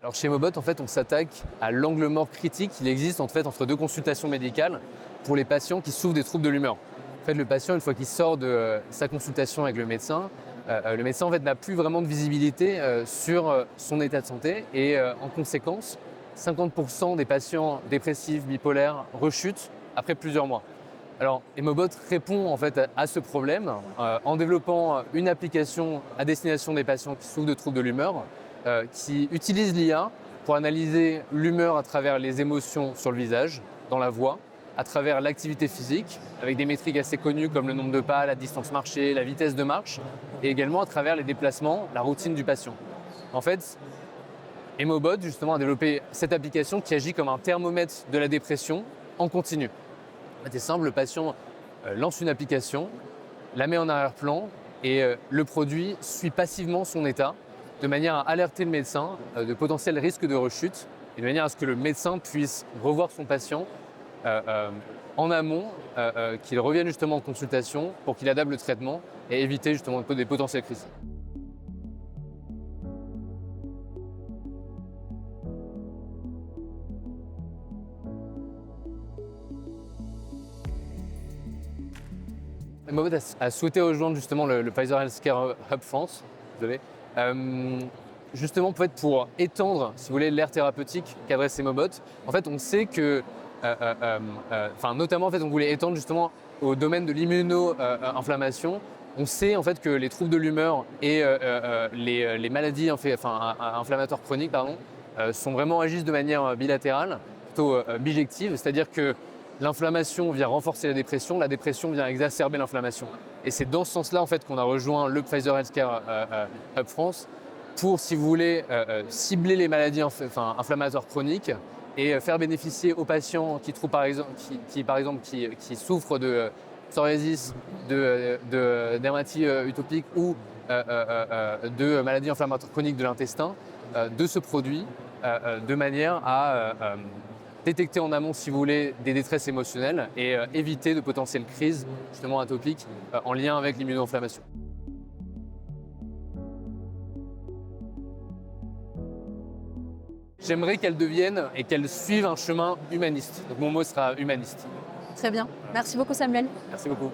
Alors chez Mobot, en fait, on s'attaque à l'angle mort critique qu'il existe en fait, entre deux consultations médicales pour les patients qui souffrent des troubles de l'humeur. En fait, le patient, une fois qu'il sort de sa consultation avec le médecin en fait, n'a plus vraiment de visibilité sur son état de santé et en conséquence, 50% des patients dépressifs, bipolaires rechutent après plusieurs mois. Alors, Emobot répond en fait à ce problème en développant une application à destination des patients qui souffrent de troubles de l'humeur, qui utilise l'IA pour analyser l'humeur à travers les émotions sur le visage, dans la voix, à travers l'activité physique, avec des métriques assez connues comme le nombre de pas, la distance marchée, la vitesse de marche, et également à travers les déplacements, la routine du patient. En fait, Emobot justement a développé cette application qui agit comme un thermomètre de la dépression en continu. C'est simple, le patient lance une application, la met en arrière-plan et le produit suit passivement son état de manière à alerter le médecin de potentiels risques de rechute et de manière à ce que le médecin puisse revoir son patient en amont, qu'il revienne justement en consultation pour qu'il adapte le traitement et éviter justement des potentielles crises. Mobot a souhaité rejoindre justement le Pfizer Healthcare Hub France, désolé, justement pour étendre, si vous voulez, l'ère thérapeutique qu'adresse Mobot. En fait, on sait que, notamment, en fait, on voulait étendre justement au domaine de l'immuno-inflammation. On sait en fait que les troubles de l'humeur et les maladies inflammatoires chroniques, sont vraiment agissent de manière bilatérale, plutôt bijective, c'est-à-dire que l'inflammation vient renforcer la dépression vient exacerber l'inflammation. Et c'est dans ce sens-là en fait, qu'on a rejoint le Pfizer Healthcare Hub France pour, si vous voulez, cibler les maladies inflammatoires chroniques et faire bénéficier aux patients qui souffrent de psoriasis, de dermatite utopique ou de maladies inflammatoires chroniques de l'intestin, de ce produit de manière à détecter en amont, si vous voulez, des détresses émotionnelles et éviter de potentielles crises, justement atopiques, en lien avec l'immuno-inflammation. J'aimerais qu'elle devienne et qu'elle suive un chemin humaniste. Donc mon mot sera humaniste. Très bien. Merci beaucoup, Samuel. Merci beaucoup.